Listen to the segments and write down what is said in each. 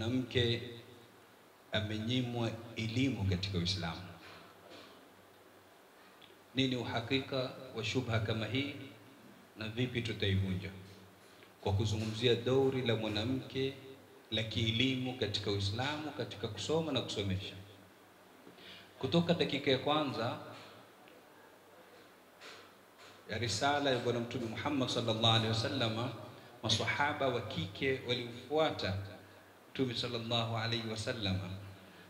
mwanamke amenyimwa elimu katika Uislamu. Nini uhakika wa shubha kama hii na vipi tutaivunja? Kwa kuzungumzia dori la mwanamke la kielimu katika Uislamu, katika kusoma na kusomesha. Kutoka dakika ya kwanza ya risala ya Bwana Mtume Muhammad sallallahu alaihi wasallam, maswahaba wa kike walimfuata Mtume sallallahu alaihi wasallam,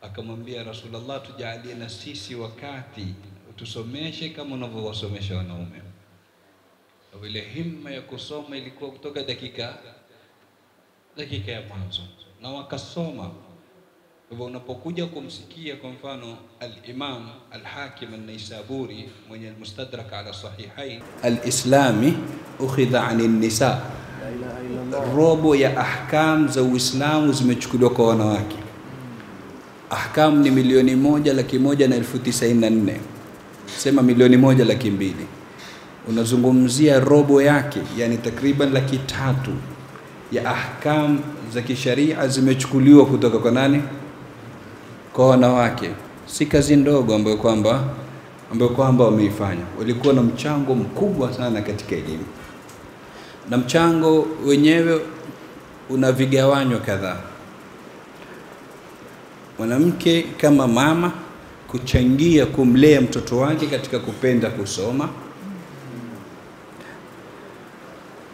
akamwambia Rasulullah, tujalie na sisi wakati utusomeshe kama unavyowasomesha wanaume. Ile himma ya kusoma ilikuwa kutoka dakika ya mwanzo, na wakasoma. Hivyo unapokuja kumsikia kwa mfano al-Imam al-Hakim an-Naisaburi mwenye al-Mustadrak ala Sahihain, al-Islami ukhidha 'ani an-nisa, robo ya ahkam za Uislamu zimechukuliwa kwa wanawake. Ahkam ni 1,194,000, sema 1,200,000. Unazungumzia robo yake, yani takriban 300,000 ya ahkam za kisharia zimechukuliwa kutoka kwa nani? Kwa wanawake. Si kazi ndogo ambayo kwamba wameifanya. Walikuwa na mchango mkubwa sana katika elimu, na mchango wenyewe una vigawanyo kadhaa. Mwanamke kama mama kuchangia kumlea mtoto wake katika kupenda kusoma.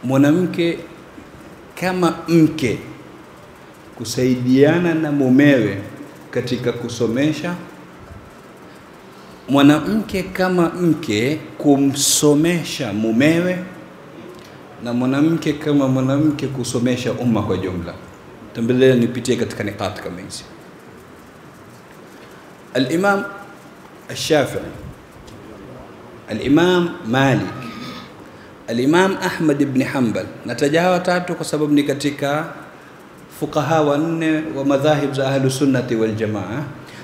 Mwanamke kama mke kusaidiana na mumewe katika kusomesha. Mwanamke kama mke kumsomesha mumewe, na mwanamke kama mwanamke kusomesha umma kwa jumla. Tambelea nipitie katika nikati kama hizi. Al-Imam al-Shafi'i, al-Imam Malik, al-Imam Ahmad ibn Hanbal. Nataja hawa tatu kwa sababu ni katika fuqaha wanne wa madhahib za Ahlus Sunnati wal Jamaa,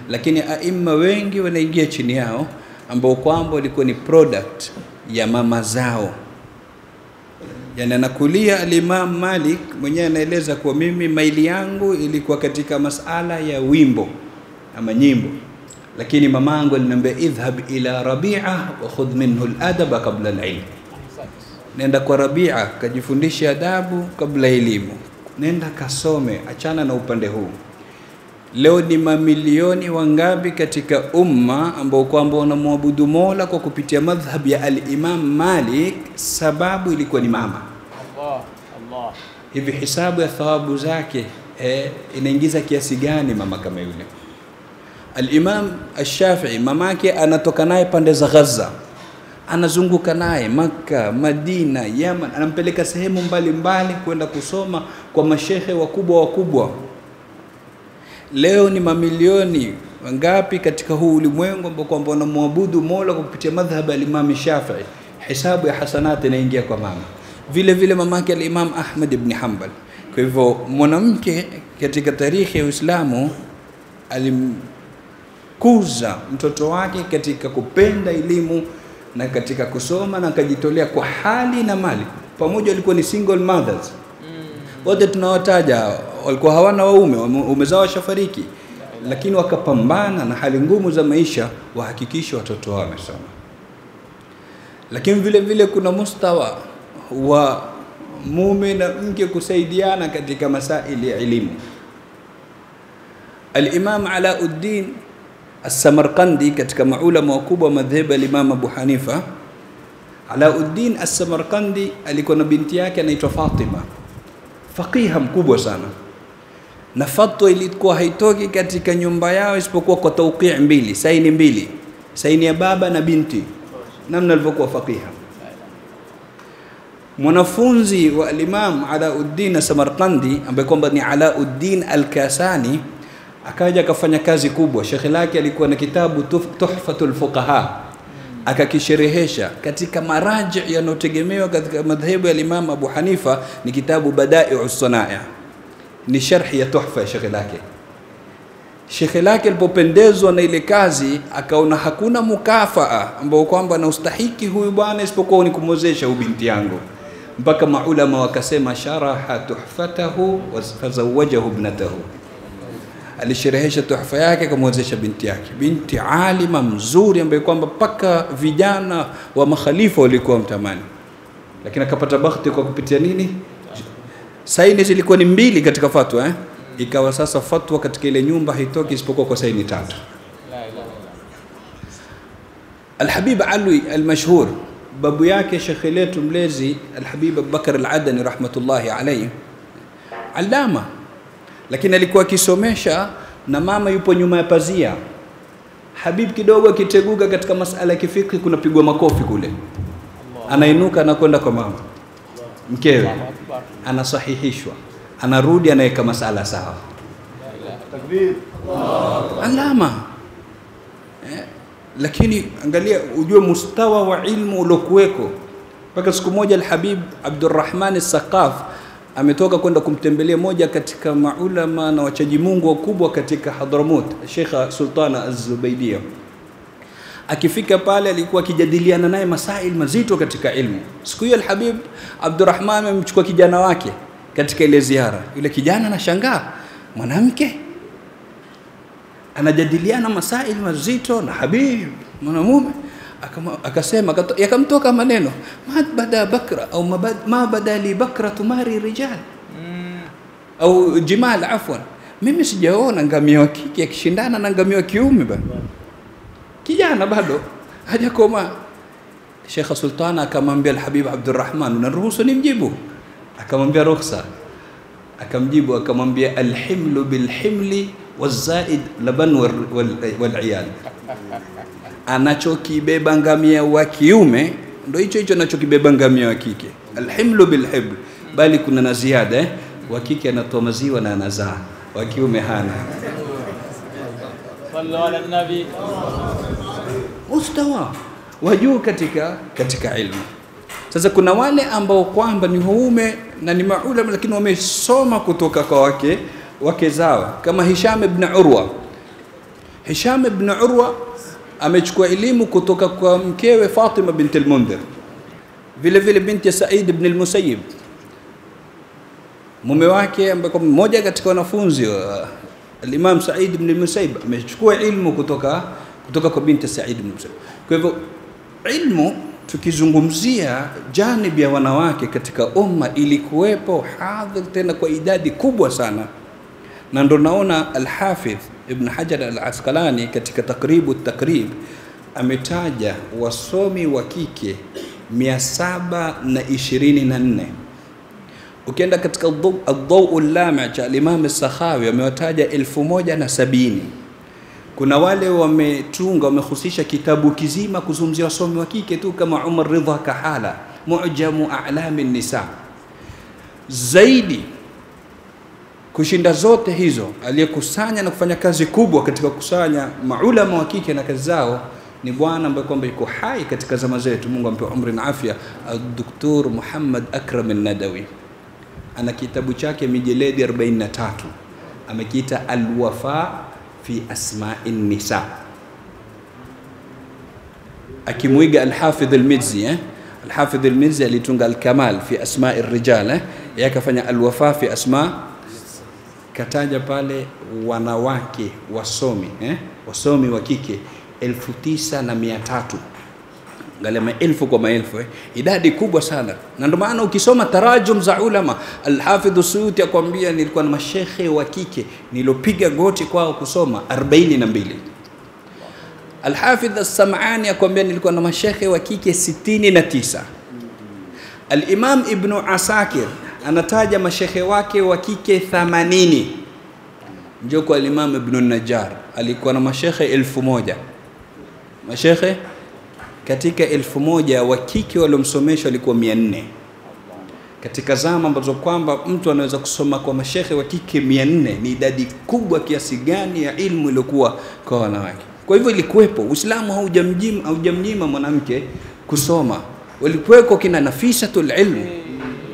lakini aima wengi wanaingia chini yao ambao kwamba walikuwa ni product ya mama zao. Yani anakulia al-Imam Malik mwenyewe anaeleza kwa mimi maili yangu ilikuwa katika masala ya wimbo ama nyimbo, lakini mamangu aliniambia idhhab ila Rabi'a wa khudh minhu al-adaba qabla al-ilm. Nenda kwa Rabi'a kajifundisha adabu kabla elimu. Nenda kasome, achana na upande huu. Leo ni mamilioni wangapi katika umma ambao kwamba wanamwabudu Mola kwa kupitia madhhab ya al-Imam Malik, sababu ilikuwa ni mama. Allah. Hivi hisabu ya thawabu zake inaingiza kiasi gani mama kama yule? Al-Imam al-Shafi'i mamake anatoka naye pande za Gaza, anazunguka naye Makka, Madina, Yaman, anampeleka sehemu mbalimbali kwenda kusoma kwa mashehe wakubwa. Leo ni mamilioni wangapi katika huu ulimwengu ambao kwamba wanamwabudu Mola kwa kupitia madhhabu ya Imam Shafi'i, hisabu ya hasanati inaingia kwa mama. Vile vile mamake al-Imam Ahmad ibn Hanbal. Kwa hivyo mwanamke katika tarikhi ya Uislamu alimkuza mtoto wake katika kupenda elimu na katika kusoma, na akajitolea kwa hali na mali. Pamoja walikuwa ni single mothers. Wote tunawataja walikuwa hawana waume, umezao washafariki, lakini wakapambana na hali ngumu za maisha wahakikisha watoto wao wamesoma. Lakini vile vile kuna mustawa wa mume na mke kusaidiana katika masaili ya elimu. Al-Imam Alauddin As-Samarqandi katika maulama wakubwa madhhabu al-Imam Abu Hanifa, Alauddin As-Samarqandi alikuwa na binti yake anaitwa Fatima, faqiha mkubwa sana, na fatwa ilikuwa haitoki katika nyumba yao isipokuwa kwa tawqi' mbili, saini ya baba na binti, namna alivyokuwa faqiha. Mwanafunzi wa al-Imam Alauddin As-Samarqandi ambaye kwamba ni Alauddin Al-Kasani akaja akafanya kazi kubwa. Shekhi lake alikuwa na kitabu Tuhfatul Fuqaha, akakisherehesha katika maraji yanotegemewa katika madhhabu ya Imam Abu Hanifa, ni kitabu Bada'i'us Sana'i, ni sharhi ya Tuhfa ya shekhi lake. Shekhi lake alipopendezwa na ile kazi akaona hakuna mukafaa ambao kwamba anastahiki huyu bwana isipokuwa ni kumwozesha huyu binti yangu, mpaka maulama wakasema sharaha tuhfatahu wa fazawajahu ibnatahu, alisherehesha tuhfa yake akamwozesha binti yake, binti alima mzuri ambaye kwamba paka vijana wa makhalifa walikuwa mtamani, lakini akapata bahati kwa kupitia nini? Saini zilikuwa ni 2 katika fatwa ikawa sasa fatwa katika ile nyumba haitoki isipokuwa kwa saini 3. Al-Habib Alwi al-mashhur, babu yake shekhi letu mlezi Al-Habib Abubakar Al-Adani rahmatullahi alayhi, alama, lakini alikuwa akisomesha na mama yupo nyuma ya pazia. Habib kidogo akiteguka katika masala ya kifiki kunapigwa makofi kule, anainuka anakwenda kwa mama mkewe, anasahihishwa, anarudi anaweka masala sawa. Takbir. Alama. Lakini angalia ujue mustawa wa ilmu uliokuweko. Mpaka siku moja Al-Habib Abdurrahman As-Saqaf ametoka kwenda kumtembelea moja katika maulama na wachaji Mungu wakubwa katika Hadramut, Sheikh Sultana Az-Zubaydia. Akifika pale alikuwa akijadiliana naye masail mazito katika ilmu. Siku hiyo Al-Habib Abdurrahman amemchukua kijana wake katika ile ziara. Yule kijana anashangaa, mwanamke anajadiliana masail mazito na Habib mwanamume. Akasema, yakamtoka maneno, ma bada bakra au ma bada li bakra tumari rijal au jimal, afwan, mimi sijaona ngamia wa kike akishindana na ngamia wa kiume bana. Kijana bado hajakoma. Sheikh Sultana akamwambia Al-Habib Abdurrahman, unaruhusu nimjibu? Akamwambia ruhusa. Akamjibu akamwambia, alhimlu bilhimli wazaid laban wal'iyal, anachokibeba ngamia wa kiume ndio hicho hicho anachokibeba ngamia wa kike. Alhimlu bilhiml, bali kuna na ziada wa kike anatoa maziwa na anazaa, wa kiume hana. Sallu ala nabi. Mustawa wajuu katika ilmu. Sasa kuna wale ambao kwamba ni waume na ni maulama lakini wamesoma kutoka kwa wake zao, kama Hisham ibn Urwa. Hisham ibn Urwa amechukua elimu kutoka kwa mkewe Fatima bint al-Mundhir, vile vile binti Said ibn al-Musayyib, mume wake ambaye mmoja katika wanafunzi wa al-Imam Said ibn al-Musayyib amechukua elimu kutoka kwa binti Said ibn al-Musayyib. Kwa hivyo ilmu, tukizungumzia janibi ya wanawake katika umma ilikuwepo hadhir tena kwa idadi kubwa sana, na ndo naona Al-Hafidh Ibn Hajar Al-Asqalani katika Taqribu Takrib ametaja wasomi wa kike 724. Ukienda katika Ad-Daw al-Lami' cha Imam As-Sakhawi amewataja 1070. Kuna wale wamehusisha kitabu kizima kuzungumzia wasomi wa kike tu, kama Umar Ridha Kahala, Mu'jamu A'lami Nisa. Zaidi kushinda zote hizo, aliyekusanya na kufanya kazi kubwa katika kusanya maulama wa kike na kazi zao ni bwana ambaye kwamba yuko hai katika zama zetu, Mungu ampe umri na afya, Dr. Muhammad Akram An-Nadawi. Ana kitabu chake mijeledi 43 amekiita Al-Wafa fi Asma'in Nisa, akimwiga Al-Hafidh Al-Mizzi. Al-Hafidh Al-Mizzi alitunga Al-Kamal fi Asma'ir Rijal, yeye akafanya Al-Wafa fi Asma'. Kataja pale wanawake wasomi wasomi wa kike 9300. Angalia maelfu kwa maelfu, idadi kubwa sana. Na ndio maana ukisoma tarajum za ulama, Al-Hafidh As-Suyuti akwambia nilikuwa na mashekhe wa kike nilopiga goti kwao kusoma 42. Al-Hafidh As-Sam'ani akwambia nilikuwa na mashekhe wa kike 69. Al-Imam Ibn Asakir anataja mashekhe wake wa kike 80. Njoo kwa Imam Ibn Najjar alikuwa na mashekhe 1000. Mashekhe katika 1000 wa kike waliomsomesha walikuwa 400. Katika zama ambazo kwamba mtu anaweza kusoma kwa mashekhe wa kike 400, ni idadi kubwa kiasi gani ya ilmu iliyokuwa kwa wanawake. Kwa hivyo ilikuwepo, Uislamu haujamnyima mwanamke kusoma. Walikuweko kina Nafisatul Ilm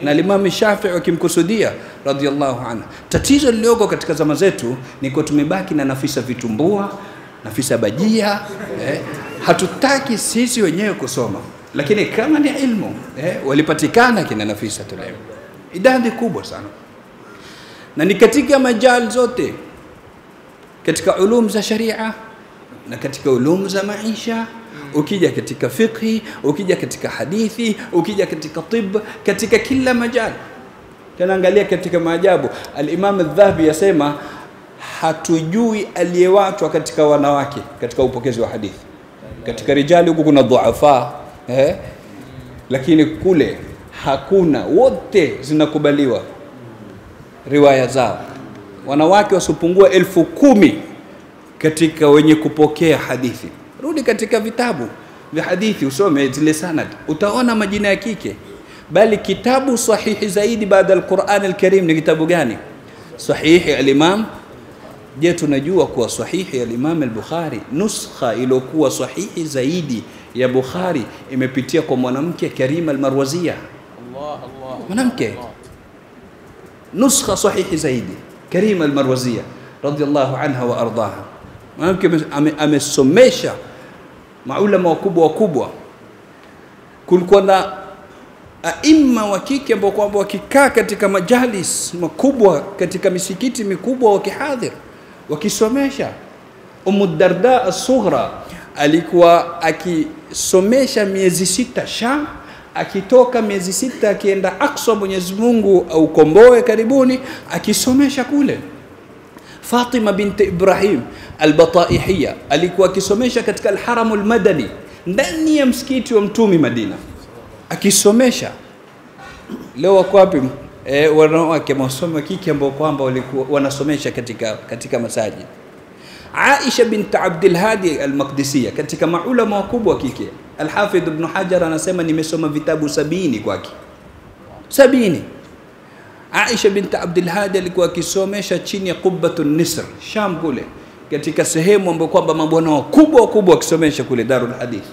na Imam Shafi'i wakimkusudia radhiyallahu anha. Tatizo lilioko katika zama zetu ni kwa tumebaki na Nafisa vitumbua, Nafisa bajia, hatutaki sisi wenyewe kusoma. Lakini kama ni ilmu walipatikana kina Nafisatul Ilm, idadi kubwa sana, na ni katika majal zote. katika ulum za sharia na katika ulum za maisha, ukija katika fiqhi, ukija katika hadithi, ukija katika tibb, katika kila majali. Tunaangalia katika maajabu, al-Imam al-Dhahabi yasema hatujui aliyewatwa katika wanawake katika upokezi wa hadithi. Katika rijali huku kuna dhuafa, lakini kule hakuna, wote zinakubaliwa riwaya zao. Wanawake wasipungua 10,000 katika wenye kupokea hadithi. Rudi katika vitabu vya hadithi usome zile sanad, utaona majina ya kike. Bali kitabu sahihi zaidi baada ya Qur'an al-Karim ni kitabu gani? Sahihi al-Imam. Je, tunajua kuwa sahihi al-Imam al-Bukhari, nuskha iliyokuwa sahihi zaidi ya Bukhari imepitia kwa mwanamke, Karima al-Marwaziyya. Mwanamke nuskha sahihi zaidi, Karima al-Marwaziyya radiyallahu anha wa ardaha. Mwanamke amesomesha maulama wakubwa. Kulikuwa na aima wa kike ambao kwamba wakikaa katika majalis makubwa katika misikiti mikubwa wakihadhir wakisomesha. Darda as-Sughra alikuwa akisomesha miezi 6 Sham, akitoka miezi 6 akienda Aqsa, Mwenyezi Mungu au komboe karibuni, akisomesha kule. Fatima binti Ibrahim al-Bataihiyya alikuwa akisomesha katika al-Haram al-Madani, ndani ya msikiti wa Mtume Madina, akisomesha. Leo wako wapi wanawake masomo kike ambao kwamba walikuwa wanasomesha katika masajid? Aisha bint Abdul Hadi al-Maqdisiyya katika maulama wakubwa kike. Al-Hafidh Ibn Hajar anasema nimesoma vitabu 70 kwake. 70. Aisha bint Abdul Hadi alikuwa akisomesha chini ya Qubbatun Nisr Sham kule, katika sehemu ambapo kwamba mabwana wakubwa wakisomesha kule Darul Hadith.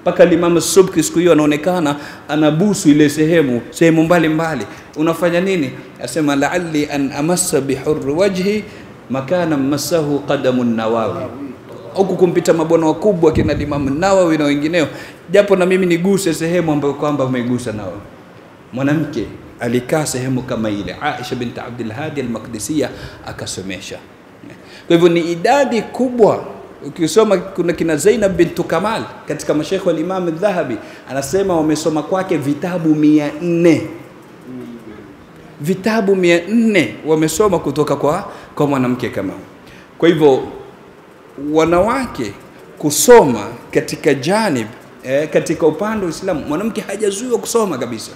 Paka Imam Subki siku hiyo anaonekana anabusu ile sehemu mbali. Unafanya nini? Asema la'alli an amassa bihurr wajhi makana massahu qadamun Nawawi. Huku kumpita mabwana wakubwa kina Imam Nawawi na wengineo, japo na mimi niguse sehemu ambayo kwamba umeigusa nao. Mwanamke alikaa sehemu kama ile, Aisha bint Abdul Hadi al-Maqdisiyya akasomesha. Kwa hivyo ni idadi kubwa. Ukisoma kuna kina Zainab bint Kamal katika mashaikh wa Imam al-Dhahabi, anasema wamesoma kwake vitabu 400. Vitabu 400 wamesoma kutoka kwa mwanamke kama. Kwa hivyo wanawake kusoma katika janib katika upande wa Uislamu, mwanamke hajazuiwa kusoma kabisa.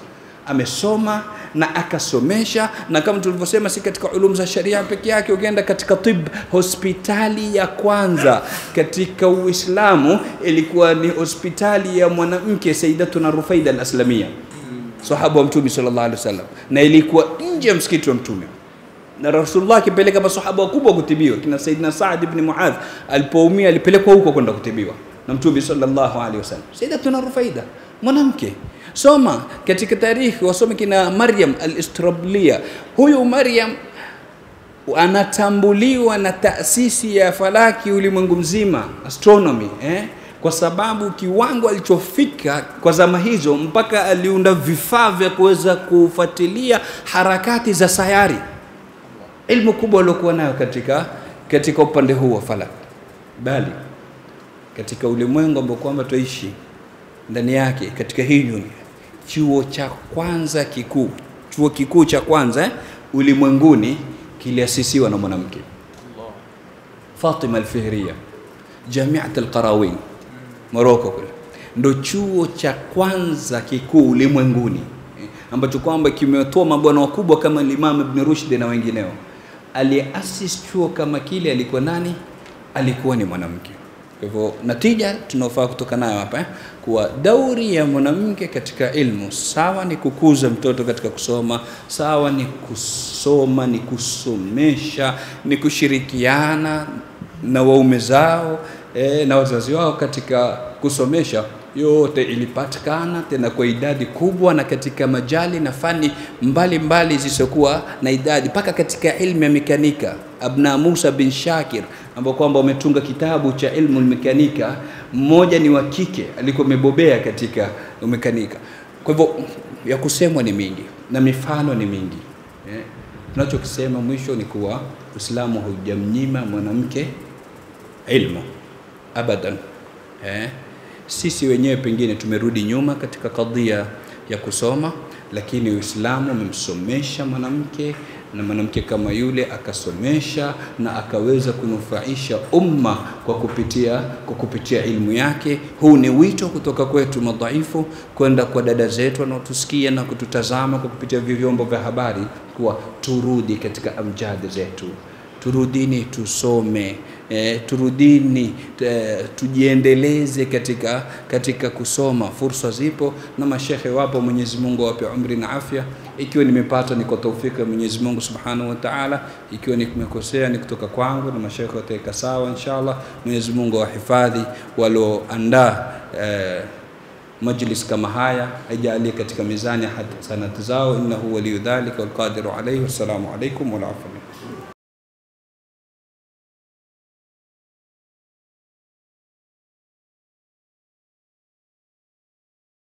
Amesoma na akasomesha, na kama tulivyosema si katika ulum za sharia peke yake. Ukienda katika tibb, hospitali ya kwanza katika Uislamu ilikuwa ni hospitali ya mwanamke Sayyidatuna Rufaida al-Aslamiyya, sahaba wa Mtume sallallahu alaihi wasallam, na ilikuwa nje ya msikiti wa Mtume. Na Rasulullah akipeleka masahaba wakubwa kutibiwa. Kina Sayyidina Sa'd ibn Mu'adh alipoumia alipelekwa huko kwenda kutibiwa na Mtume sallallahu alaihi wasallam. Sayyidatuna Rufaida mwanamke. Soma katika tarikhi, wasome kina Maryam al-Istrabliya. Huyu Maryam anatambuliwa na taasisi ya falaki ulimwengu mzima, astronomy, kwa sababu kiwango alichofika kwa zama hizo mpaka aliunda vifaa vya kuweza kufuatilia harakati za sayari. Ilmu kubwa aliyokuwa nayo katika upande huu wa falaki. Bali katika ulimwengu ambao kwamba tuishi ndani yake, katika hii dunia, chuo kikuu cha kwanza ulimwenguni kiliasisiwa na mwanamke, Fatima al-Fihriya, Jamiat al-Qarawin, Morocco kule. Ndio chuo cha kwanza kikuu ulimwenguni ambacho kwamba kimetoa mabwana wakubwa kama Imam Ibn Rushd na wengineo. Aliasisi chuo kama kile alikuwa nani? Alikuwa ni mwanamke. Kwa hivyo natija tunafaa kutoka nayo hapa kuwa dauri ya mwanamke katika ilmu, sawa ni kukuza mtoto katika kusoma, sawa ni kusoma, ni kusomesha, ni kushirikiana na waume zao na wazazi wao katika kusomesha, yote ilipatikana tena kwa idadi kubwa, na katika majali na fani mbali zisizokuwa na idadi, paka katika ilmu ya mekanika. Abna Musa bin Shakir ambao kwamba wametunga kitabu cha ilmu mekanika, mmoja ni wa kike alikuwa amebobea katika mekanika. Kwa hivyo ya kusemwa ni mingi na mifano ni mingi. Tunachokisema mwisho ni kuwa Uislamu hujamnyima mwanamke ilmu abadan. Sisi wenyewe pengine tumerudi nyuma katika kadhia ya kusoma, lakini Uislamu umemsomesha mwanamke, na mwanamke kama yule akasomesha na akaweza kunufaisha umma kwa kupitia ilmu yake. Huu ni wito kutoka kwetu madhaifu kwenda kwa dada zetu wanaotusikia na kututazama kwa kupitia vyombo vya habari, kuwa turudi katika amjadi zetu, turudini tusome, turudini tujiendeleze katika kusoma. Fursa zipo na mashekhe wapo, Mwenyezi Mungu awape umri na afya. Ikiwa nimepata ni kwa taufiki ya Mwenyezi Mungu Subhanahu wa Ta'ala, ikiwa nimekosea ni kutoka kwangu, na mashekhe wataweka sawa inshallah. Mwenyezi Mungu awahifadhi walioandaa majlis kama haya, ajalie katika mizani hasanati zao, innahu waliyudhalika wal qadiru alayhi. Wassalamu alaykum wa rahmatullahi.